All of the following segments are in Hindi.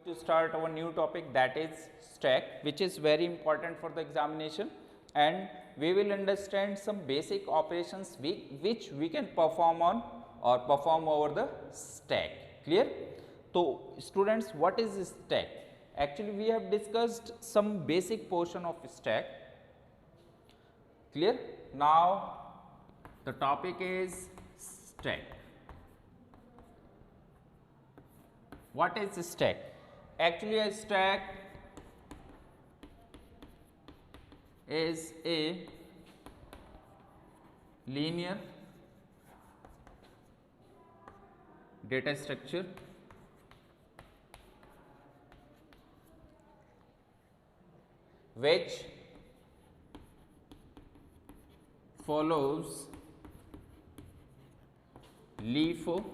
To start our new topic, that is stack, which is very important for the examination, and we will understand some basic operations which we can perform on or perform over the stack. Clear? So students, what is stack? Actually we have discussed some basic portion of stack. Clear? Now the topic is stack. What is a stack? Actually a stack is a linear data structure which follows LIFO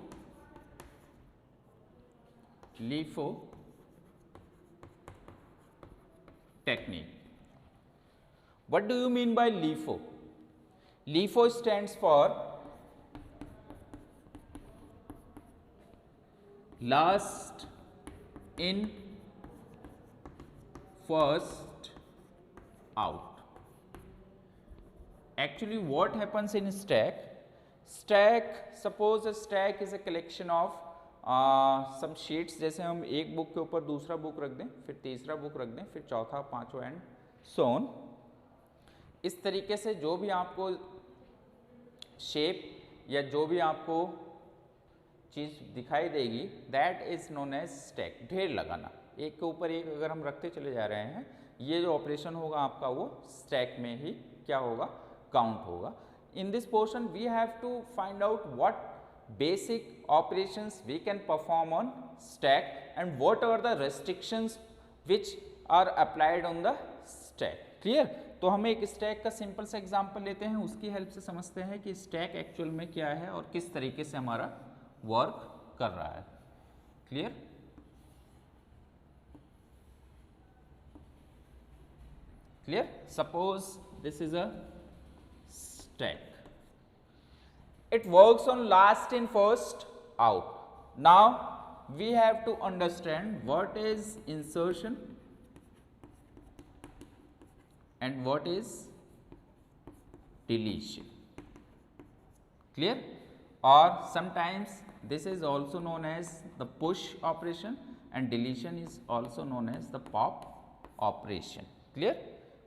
technique. What do you mean by LIFO? LIFO stands for last in, first out. Actually what happens in stack? Suppose a stack is a collection of some sheets, जैसे हम एक बुक के ऊपर दूसरा बुक रख दें, फिर तीसरा बुक रख दें, फिर चौथा, पांचवा एंड सो ऑन. इस तरीके से जो भी आपको शेप या जो भी आपको चीज़ दिखाई देगी, that is known as stack. ढेर लगाना, एक के ऊपर एक अगर हम रखते चले जा रहे हैं, ये जो ऑपरेशन होगा आपका वो स्टैक में ही क्या होगा, काउंट होगा. In this portion we have to find out what basic operations we can perform on stack and what are the restrictions which are applied on the stack. Clear? तो हम एक stack का सिंपल सा एग्जांपल लेते हैं, उसकी हेल्प से समझते हैं कि stack एक्चुअल में क्या है और किस तरीके से हमारा वर्क कर रहा है. Clear? Clear? Suppose this is a stack. It works on last in, first out. Now we have to understand what is insertion and what is deletion. Clear? Or sometimes this is also known as the push operation and deletion is also known as the pop operation. Clear?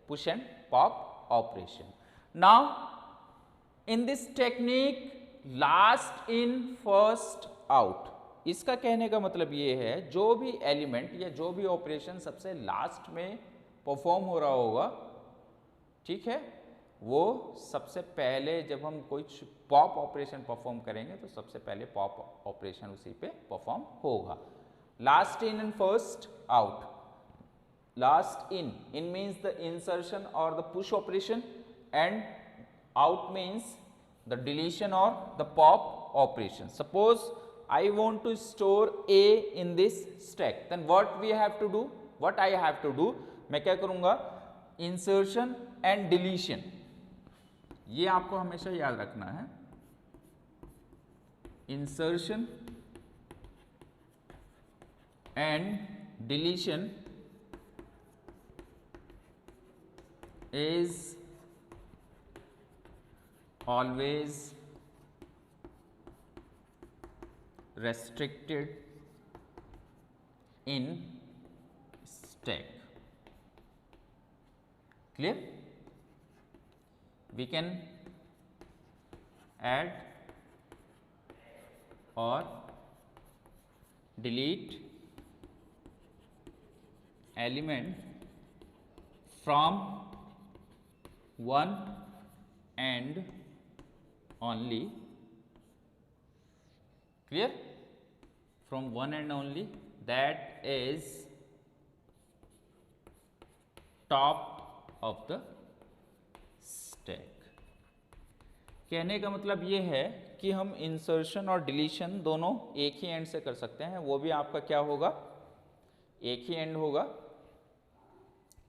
Push and pop operation. Now in this technique last in first out, इसका कहने का मतलब ये है जो भी एलिमेंट या जो भी ऑपरेशन सबसे लास्ट में परफॉर्म हो रहा होगा, ठीक है, वो सबसे पहले जब हम कुछ पॉप ऑपरेशन परफॉर्म करेंगे तो सबसे पहले पॉप ऑपरेशन उसी पे परफॉर्म होगा. Last in and first out. Last in means the insertion और the push operation and out means the deletion or the pop operation. Suppose I want to store A in this stack, then what we have to do? What I have to do? मैं क्या करूँगा? Insertion and deletion. ये आपको हमेशा याद रखना है. Insertion and deletion is always restricted in stack. Clear? We can add or delete element from one and only. Clear? From one and only, that is top of the stack. कहने का मतलब ये है कि हम इंसर्शन और डिलीशन दोनों एक ही एंड से कर सकते हैं. वो भी आपका क्या होगा, एक ही एंड होगा,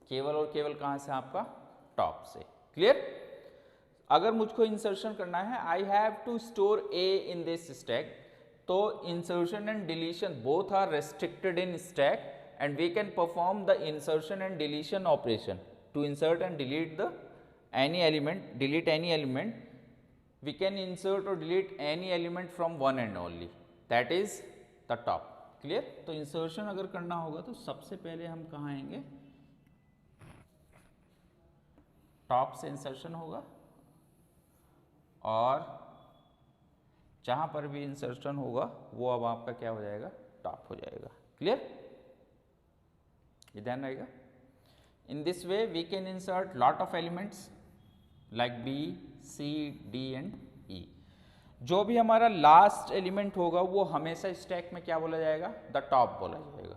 केवल और केवल कहाँ से, आपका टॉप से. क्लियर? अगर मुझको इंसर्शन करना है, I have to store A in this stack, तो insertion and deletion both are restricted in stack and we can perform the insertion and deletion operation. To insert and delete the any element, delete any element, we can insert or delete any element from one end only, that is the top. Clear? तो इंसर्शन अगर करना होगा तो सबसे पहले हम कहाँ आएंगे, टॉप से इंसर्शन होगा, और जहां पर भी इंसर्शन होगा वो अब आपका क्या हो जाएगा, टॉप हो जाएगा. क्लियर? ये ध्यान रहेगा. In this way we can insert lot of elements like B, C, D and E. जो भी हमारा लास्ट एलिमेंट होगा वो हमेशा स्टैक में क्या बोला जाएगा, द टॉप बोला जाएगा.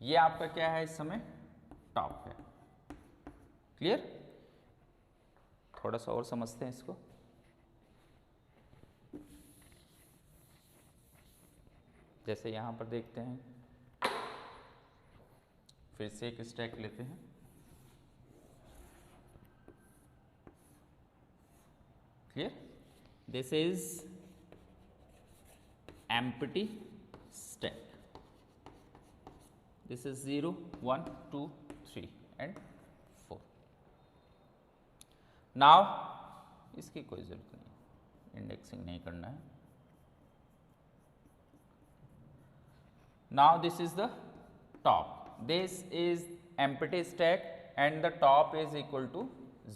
ये आपका क्या है, इस समय टॉप है. क्लियर? थोड़ा सा और समझते हैं इसको. जैसे यहां पर देखते हैं, फिर से एक स्टैक लेते हैं. Clear? This is empty stack. This is 0, 1, 2, 3 and 4. Now इसकी कोई जरूरत नहीं, इंडेक्सिंग नहीं करना है. Now this is the top. This is empty stack and the top is equal to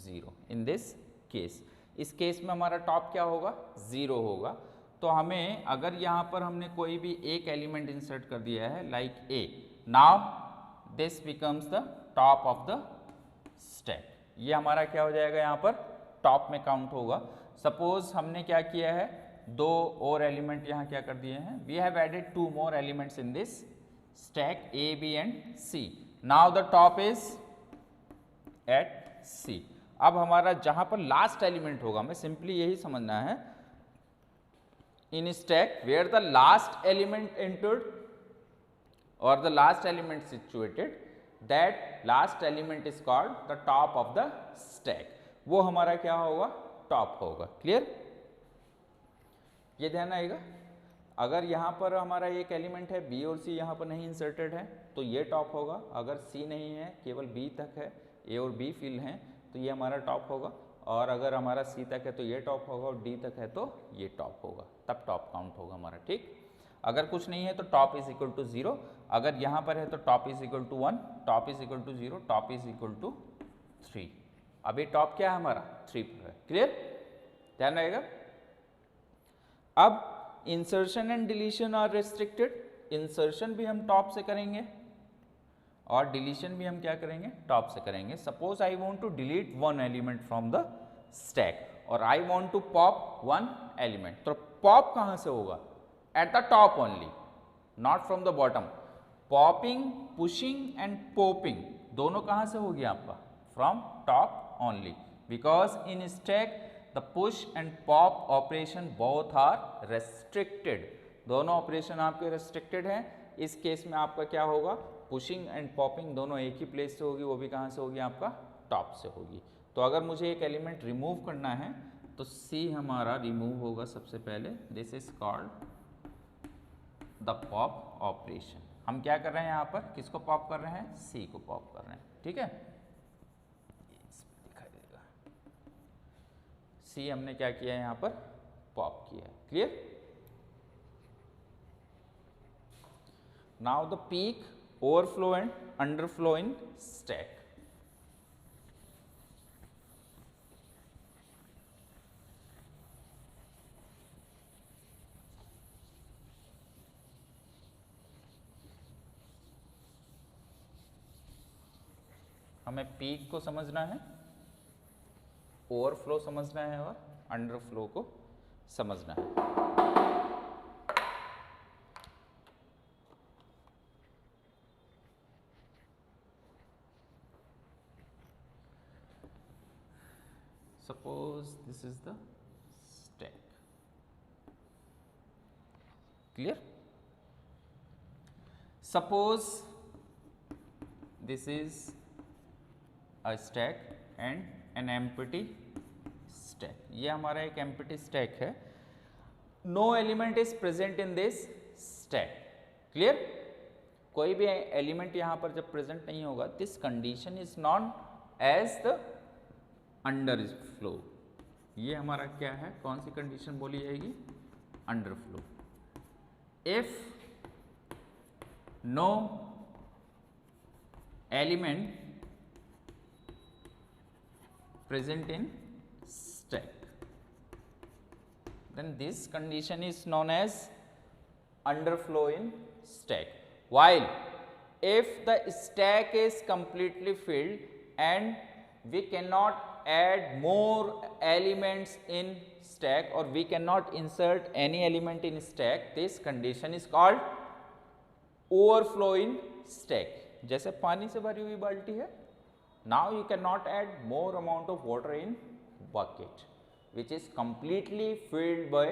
0 in this case. इस केस में हमारा टॉप क्या होगा, 0 होगा. तो हमें अगर यहाँ पर हमने कोई भी एक एलिमेंट इंसर्ट कर दिया है like a, now this becomes the top of the stack. ये हमारा क्या हो जाएगा, यहाँ पर टॉप में काउंट होगा. सपोज हमने क्या किया है, दो और एलिमेंट यहाँ क्या कर दिए हैं, we have added 2 more elements in this stack A, B and C. Now the top is at C. अब हमारा जहां पर लास्ट एलिमेंट होगा, हमें सिंपली यही समझना है, in stack where the last element entered और the last element situated, that last element is called the top of the stack. वो हमारा क्या होगा, टॉप होगा. क्लियर? ये ध्यान आएगा. अगर यहाँ पर हमारा एक एलिमेंट है बी और सी यहाँ पर नहीं इंसर्टेड है तो ये टॉप होगा. अगर सी नहीं है, केवल बी तक है, ए और बी फील्ड हैं, तो ये हमारा टॉप होगा. और अगर हमारा सी तक है तो ये टॉप होगा, और डी तक है तो ये टॉप होगा. तब टॉप काउंट होगा हमारा. ठीक? अगर कुछ नहीं है तो टॉप इज इक्वल टू 0. अगर यहाँ पर है तो top is equal to 1, top is equal to 0, top is equal to 3. अभी टॉप क्या है हमारा, 3 पर है. क्लियर? ध्यान रहेगा. अब insertion and deletion are restricted. इंसर्शन भी हम टॉप से करेंगे और डिलीशन भी हम क्या करेंगे, टॉप से करेंगे. Suppose I want to delete 1 element from the stack और I want to pop 1 element. तो पॉप कहां से होगा, at the top only, not from the bottom. Popping, pushing and popping दोनों कहां से होगी आपका, from top only. Because in stack the push and pop operation both are restricted. दोनों ऑपरेशन आपके restricted हैं. इस केस में आपका क्या होगा, पुशिंग एंड पॉपिंग दोनों एक ही प्लेस से होगी, वो भी कहाँ से होगी, आपका टॉप से होगी. तो अगर मुझे एक एलिमेंट रिमूव करना है तो सी हमारा रिमूव होगा सबसे पहले. This is called the pop operation. हम क्या कर रहे हैं यहाँ पर, किसको पॉप कर रहे हैं, सी को पॉप कर रहे हैं. ठीक है? सी हमने क्या किया है, यहाँ पर पॉप किया है. Clear? Now the peak, overflow and underflow in stack. हमें पीक को समझना है, ओवरफ्लो समझना है और अंडरफ्लो को समझना है. Suppose this is the stack. Clear? Suppose this is a stack and an empty stack. ये हमारा एक एम्प्टी स्टैक है. No element is present in this stack. Clear? कोई भी एलिमेंट यहाँ पर जब प्रेजेंट नहीं होगा, this condition is known as the underflow. ये हमारा क्या है, कौन सी कंडीशन बोली जाएगी, underflow. If no element present in stack, then this condition is known as underflow in stack. While if the stack is completely filled and we cannot add more elements in stack, or we cannot insert any element in stack, this condition is called overflow in stack. जैसे पानी से भरी हुई बाल्टी है, now you cannot add more amount of water in bucket which is completely filled by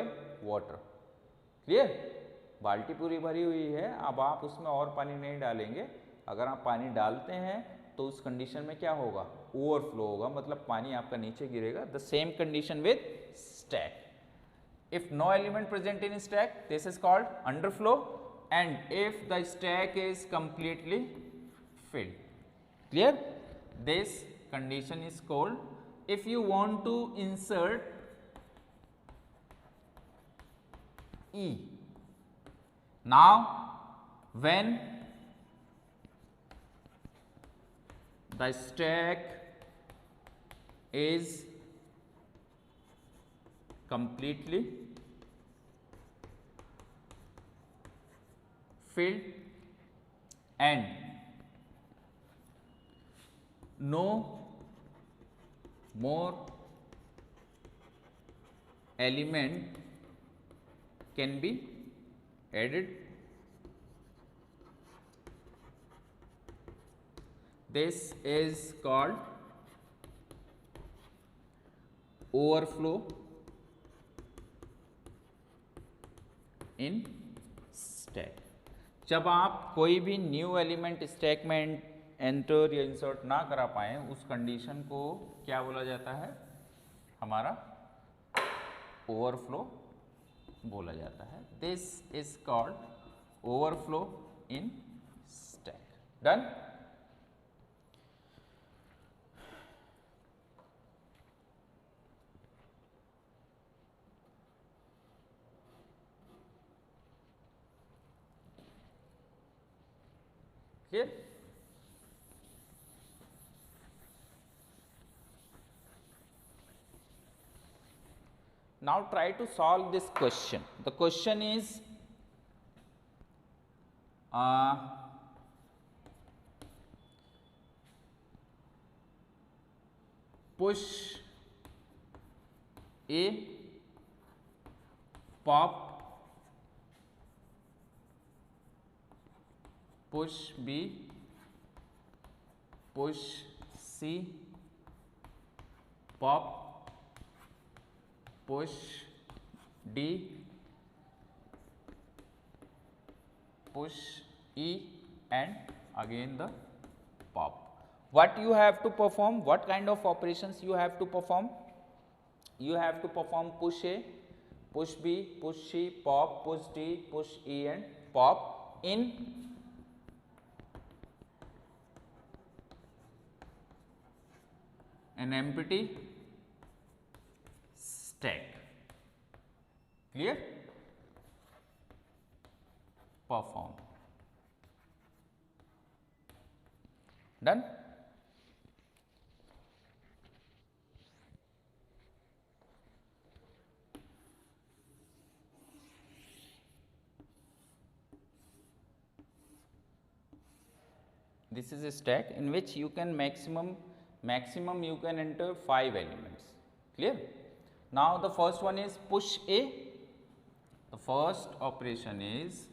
water. Clear? बाल्टी पूरी भरी हुई है, अब आप उसमें और पानी नहीं डालेंगे। अगर आप पानी डालते हैं तो उस कंडीशन में क्या होगा, ओवरफ्लो होगा, मतलब पानी आपका नीचे गिरेगा। The same condition with stack. If no element present in stack, this is called underflow, and if the stack is completely filled. Clear? This condition is called, if you want to insert E. Now when the stack is completely filled and no more element can be added, this is called overflow in stack. जब आप कोई भी न्यू एलिमेंट स्टैक में एंटर या इंसर्ट ना करा पाए, उस कंडीशन को क्या बोला जाता है, हमारा ओवरफ्लो बोला जाता है। This is called overflow in stack. Done? Clear? Now try to solve this question. The question is push A, pop, push B, push C, pop, push D, push E, and again the pop. What you have to perform, what kind of operations you have to perform? You have to perform push A, push B, push C, pop, push D, push E, and pop in an empty stack. Clear? Perform. Done? This is a stack in which you can maximum you can enter 5 elements. Clear? Now the first one is push A. The first operation is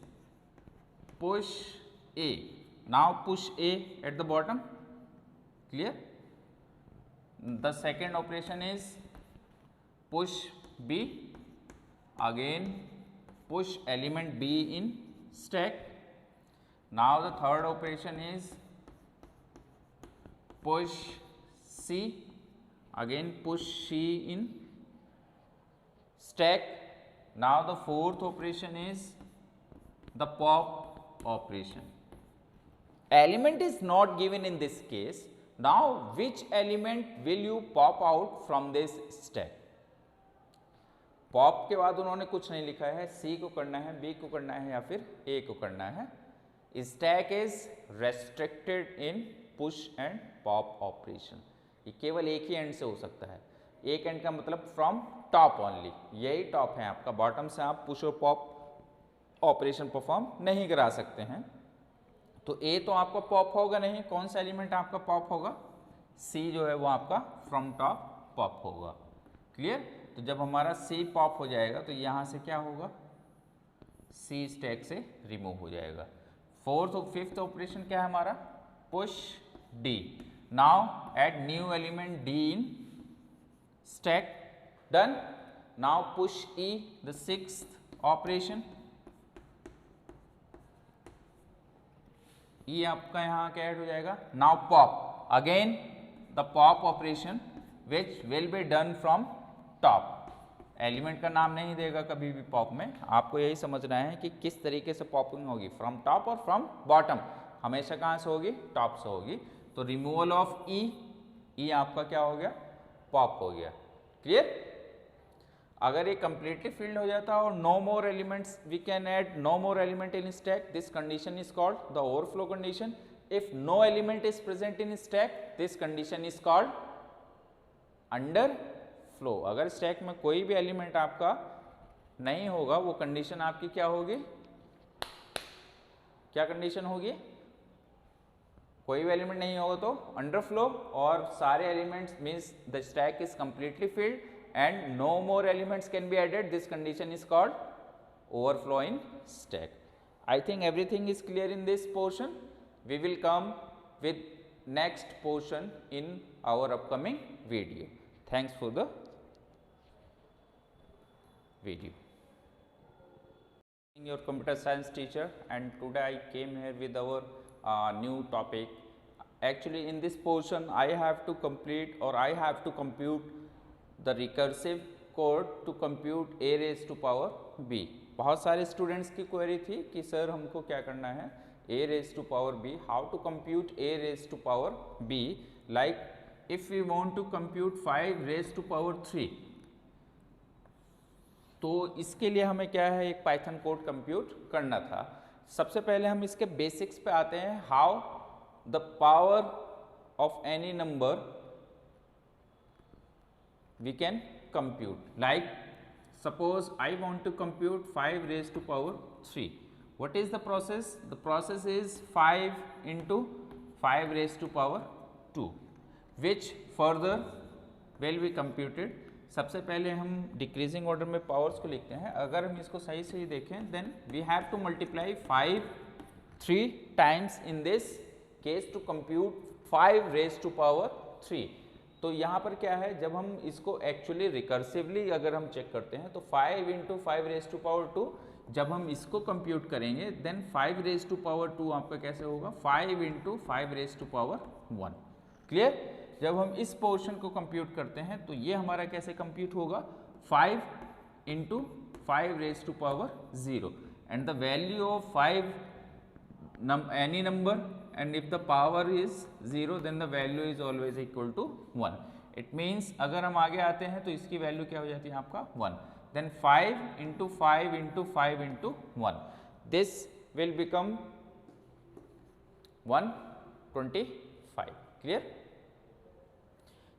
push A. Now push A at the bottom. Clear? The second operation is push B. Again push element B in stack. Now the third operation is push C. Again push C in stack. Now the fourth operation is the pop operation. element is not given in this case. Now which element will you pop out from this stack? Pop के बाद उन्होंने कुछ नहीं लिखा है, सी को करना है, बी को करना है या फिर ए को करना है. Stack is restricted in push and pop operation. ये केवल एक ही एंड से हो सकता है. एक एंड का मतलब फ्रॉम टॉप ओनली, यही टॉप है आपका, बॉटम से आप पुश और पॉप ऑपरेशन परफॉर्म नहीं करा सकते हैं. तो ए तो आपका पॉप होगा नहीं. कौन सा एलिमेंट आपका पॉप होगा? सी जो है वो आपका फ्रॉम टॉप पॉप होगा. क्लियर? तो जब हमारा सी पॉप हो जाएगा तो यहाँ से क्या होगा? सी स्टैक से रिमूव हो जाएगा. फोर्थ और फिफ्थ ऑपरेशन क्या है हमारा? Push D. Now add new element D in stack. Done. Now push E, the sixth operation. E आपका यहाँ क्या ऐड हो जाएगा? Now pop. Again the pop operation which will be done from top. Element का नाम नहीं देगा कभी भी पॉप में. आपको यही समझना है कि किस तरीके से पॉपिंग होगी, फ्रॉम टॉप और फ्रॉम बॉटम. हमेशा कहाँ से होगी? टॉप से होगी. तो रिमूवल ऑफ ई, ई आपका क्या हो गया? पॉप हो गया. क्लियर? अगर ये कंप्लीटली फिल्ड हो जाता और no more elements, we can add no more element in stack. This condition is called the overflow condition. If no element is present in stack, this condition is called underflow. अगर स्टैक में कोई भी एलिमेंट आपका नहीं होगा, वो कंडीशन आपकी क्या होगी? क्या कंडीशन होगी? कोई भी एलिमेंट नहीं होगा तो अंडर फ्लो, और सारे elements means the stack is completely filled and no more elements can be added. This condition is called overflow in stack. I think everything is clear in this portion. We will come with next portion in our upcoming video. Thanks for the video. Your computer science teacher, and today I came here with our new topic. Actually in this portion I have to complete, or I have to compute the recursive code to compute a raised to power b. बहुत सारे स्टूडेंट्स की क्वेरी थी कि सर हमको क्या करना है, a raised to power b, how to compute a raised to power b, like if we want to compute 5 raised to power 3. तो इसके लिए हमें क्या है, एक पाइथन कोड कंप्यूट करना था. सबसे पहले हम इसके बेसिक्स पे आते हैं. How the power of any number we can compute. Like suppose I want to compute 5 raised to power 3. What is the process? The process is 5 into 5 raised to power 2, which further will be computed. सबसे पहले हम डिक्रीजिंग ऑर्डर में पावर्स को लिखते हैं. अगर हम इसको सही से ही देखें, then we have to multiply 5 3 times in this case to compute 5 raised to power 3. तो यहाँ पर क्या है, जब हम इसको एक्चुअली रिकर्सिवली अगर हम चेक करते हैं तो 5 into 5 raised to power 2, जब हम इसको कंप्यूट करेंगे देन 5 raised to power 2 आपका कैसे होगा, 5 into 5 raised to power 1. Clear? जब हम इस पोर्शन को कंप्यूट करते हैं तो ये हमारा कैसे कंप्यूट होगा, 5 into 5 raised to power 0, and the value of 5 any number, and if the power is 0 then the value is always equal to 1. It means अगर हम आगे आते हैं तो इसकी वैल्यू क्या हो जाती है आपका 1. Then 5 into 5 into 5 into 1. This will become 125. Clear?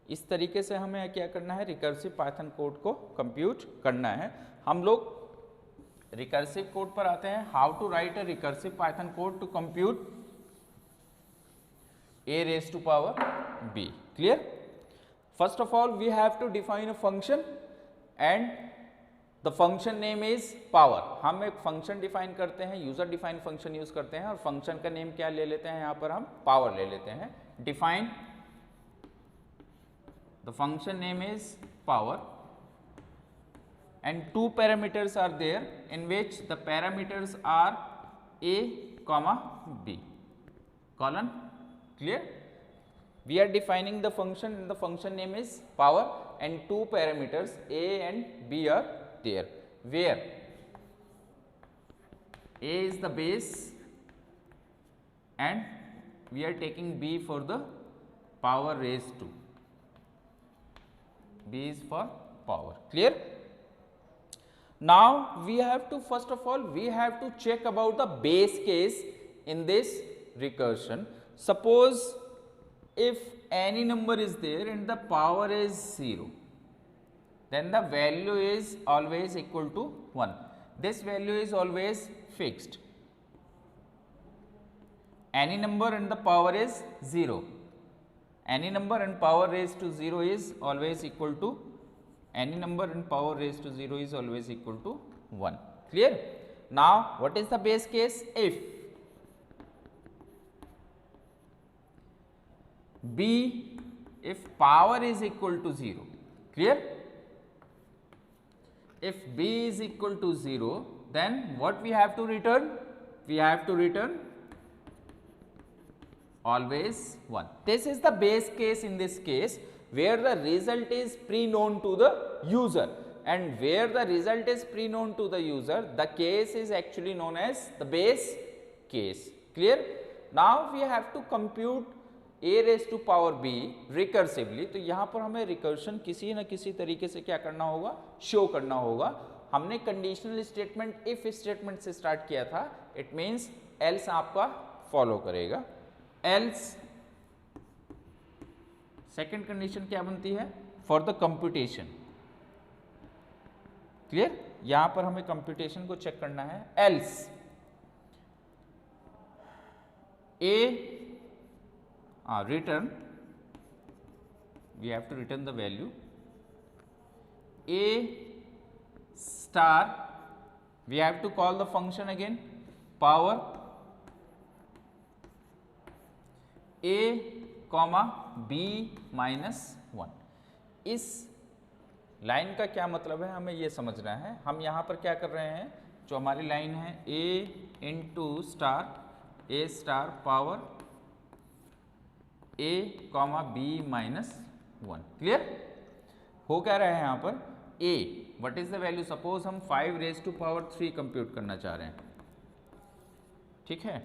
इस तरीके से हमें क्या करना है, रिकर्सिव पाइथन कोड को कंप्यूट करना है. हम लोग रिकर्सिव कोड पर आते हैं. How to write a recursive python code to compute a raised to power b. Clear? First of all we have to define a function and the function name is power. हम एक फंक्शन डिफाइन करते हैं, यूजर डिफाइन फंक्शन यूज करते हैं, और फंक्शन का नेम क्या ले लेते हैं, यहाँ पर हम पावर ले लेते हैं. Define the function name is power and 2 parameters are there in which the parameters are a comma b colon. Clear? We are defining the function and the function name is power, and 2 parameters a and b are there, where a is the base and we are taking b for the power raised to, b is for power. Clear? Now we have to, first of all we have to check about the base case in this recursion. Suppose if any number is there and the power is 0, then the value is always equal to 1. This value is always fixed. Any number and the power is 0. Any number and power raised to 0 is always equal to, any number and power raised to 0 is always equal to 1. Clear? Now what is the base case? If power is equal to 0. Clear? If b is equal to 0, then what we have to return? We have to return always 1. This is the base case in this case, where the result is pre-known to the user, and where the result is pre-known to the user, the case is actually known as the base case. Clear? Now we have to compute a raised to power b recursively. तो यहाँ पर हमें रिकर्शन किसी न किसी तरीके से क्या करना होगा? शो करना होगा. हमने कंडीशनल स्टेटमेंट इफ स्टेटमेंट से स्टार्ट किया था. इट मीन्स एल्स आपका फॉलो करेगा. एल्स सेकेंड कंडीशन क्या बनती है? For the computation. क्लियर? यहां पर हमें कंप्यूटेशन को चेक करना है. Else A return, we have to return the value a star. We have to call the function again, power a comma b minus 1. इस लाइन का क्या मतलब है हमें ये समझना है. हम यहाँ पर क्या कर रहे हैं, जो हमारी लाइन है a into star a star power a comma b minus 1. Clear? हो क्या रहा है यहाँ पर? a what is the value? Suppose हम 5 रेज टू पावर 3 कंप्यूट करना चाह रहे हैं. ठीक है,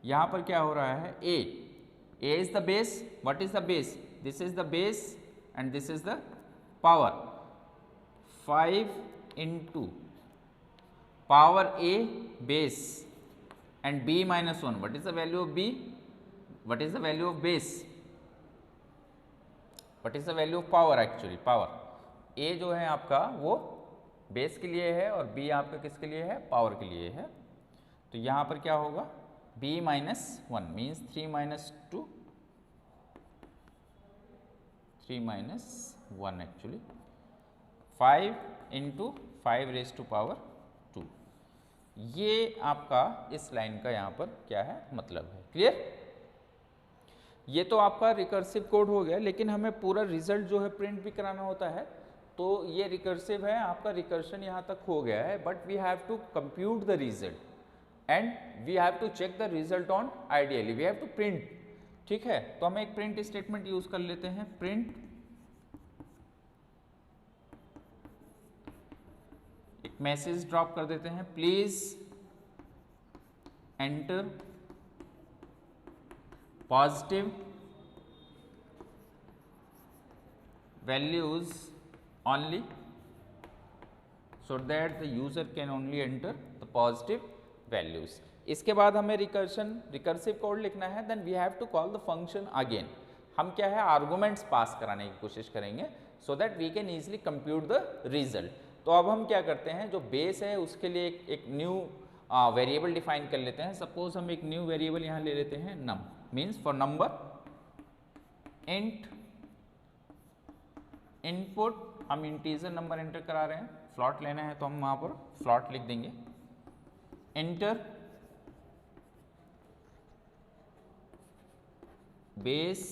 यहाँ पर क्या हो रहा है? a is the base. What is the base? This is the base and this is the power. 5 into power a base and b minus 1. What is the value of b? What is the value of base? What is the value of power? Actually power A जो है आपका वो बेस के लिए है और बी आपका किसके लिए है? पावर के लिए है. तो यहाँ पर क्या होगा? b minus 1 means 3 minus 2, 3 minus 1 actually 5 into 5 raise to power 2. ये आपका इस लाइन का यहाँ पर क्या है मतलब है. क्लियर? ये तो आपका रिकर्सिव कोड हो गया, लेकिन हमें पूरा रिजल्ट जो है प्रिंट भी कराना होता है. तो ये रिकर्सिव है, आपका रिकर्शन यहाँ तक हो गया है, but we have to compute the result and we have to check the result on ideally we have to print. ठीक है, तो हम एक प्रिंट स्टेटमेंट यूज कर लेते हैं. प्रिंट एक मैसेज ड्रॉप कर देते हैं, please enter positive values only, so that the user can only enter the positive values. इसके बाद हमें रिकर्सिव कोड लिखना है. Then we have to call the function again. हम क्या है, आर्गुमेंट्स पास कराने की कोशिश करेंगे so that we can easily compute the result. तो अब हम क्या करते हैं, जो बेस है उसके लिए एक न्यू वेरिएबल डिफाइन कर लेते हैं. सपोज हम एक न्यू वेरिएबल यहाँ ले लेते हैं num, means for number. Int input हम इंटीजर नंबर एंटर करा रहे हैं. फ्लॉट लेना है तो हम वहाँ पर फ्लॉट लिख देंगे. Enter base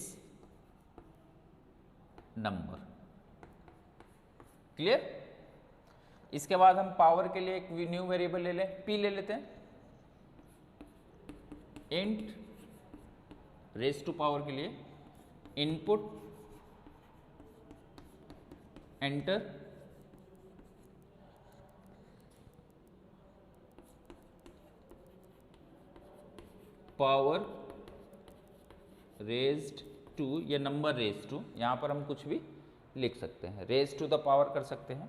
number. क्लियर? इसके बाद हम पावर के लिए एक न्यू वेरिएबल ले लें, p ले लेते हैं. इंट रेज टू पावर के लिए input enter power raised to, ये नंबर रेज टू, यहाँ पर हम कुछ भी लिख सकते हैं, रेज टू द पावर कर सकते हैं।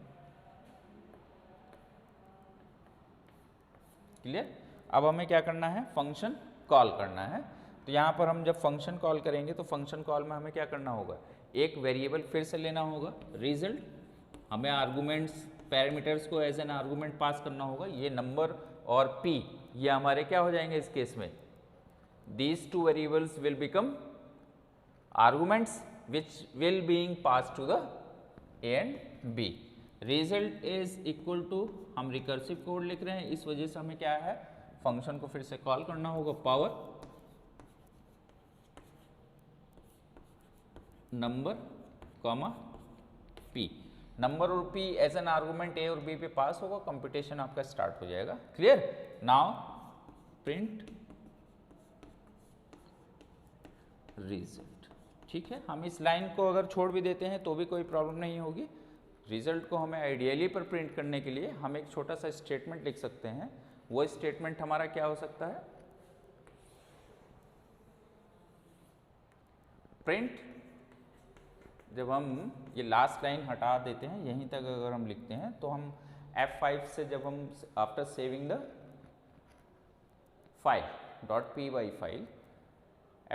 क्लियर। अब हमें क्या करना है, फंक्शन कॉल करना है। तो यहाँ पर हम जब फंक्शन कॉल करेंगे तो फंक्शन कॉल में हमें क्या करना होगा, एक वेरिएबल फिर से लेना होगा रिजल्ट, हमें आर्गूमेंट्स पैरामीटर्स को एज एन आर्गूमेंट पास करना होगा। ये नंबर और पी ये हमारे क्या हो जाएंगे इस केस में, these two variables will become arguments which will being pass to the a and b. Result is equal to, हम रिकर्सिव कोड लिख रहे हैं इस वजह से हमें क्या है, फंक्शन को फिर से कॉल करना होगा, power number comma P, number और पी एज एन आर्गूमेंट ए और बी पे पास होगा, कंप्यूटेशन आपका स्टार्ट हो जाएगा। क्लियर। Now print result. ठीक है, हम इस लाइन को अगर छोड़ भी देते हैं तो भी कोई प्रॉब्लम नहीं होगी। रिजल्ट को हमें आइडियली पर प्रिंट करने के लिए हम एक छोटा सा स्टेटमेंट लिख सकते हैं। वो स्टेटमेंट हमारा क्या हो सकता है, प्रिंट, जब हम ये लास्ट लाइन हटा देते हैं यहीं तक अगर हम लिखते हैं तो हम F5 से जब हम after saving the file .py file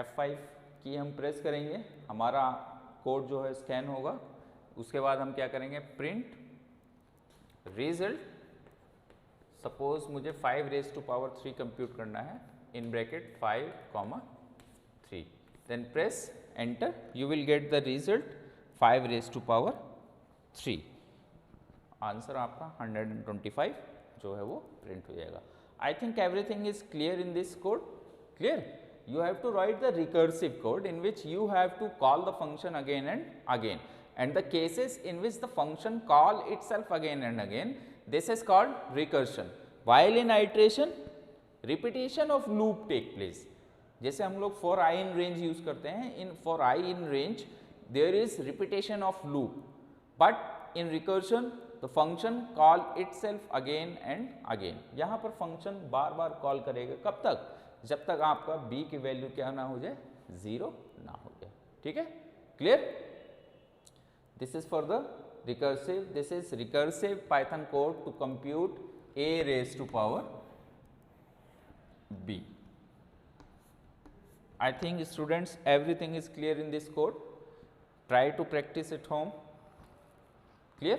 F5 की हम प्रेस करेंगे, हमारा कोड जो है स्कैन होगा। उसके बाद हम क्या करेंगे, प्रिंट रिजल्ट, सपोज मुझे 5 रेज टू पावर 3 कंप्यूट करना है, in bracket 5,3, then press enter, you will get the result 5 raise to power 3। Answer आपका 125 जो है वो प्रिंट हो जाएगा। I think everything is clear in this code. Clear. You have to write the recursive code in which you have to call the function again and again, and the cases in which the function call itself again and again, this is called recursion. While in iteration, repetition of loop take place. जैसे हम लोग for I in range use करते हैं, in for I in range there is repetition of loop, but in recursion the function call itself again and again. यहाँ पर function बार बार कॉल करेगा, कब तक, जब तक आपका b की वैल्यू क्या ना हो जाए, 0 ना हो जाए। ठीक है, clear. This is for the recursive, this is recursive python code to compute a raise to power b। I think students everything is clear in this code. Try to practice at home. Clear?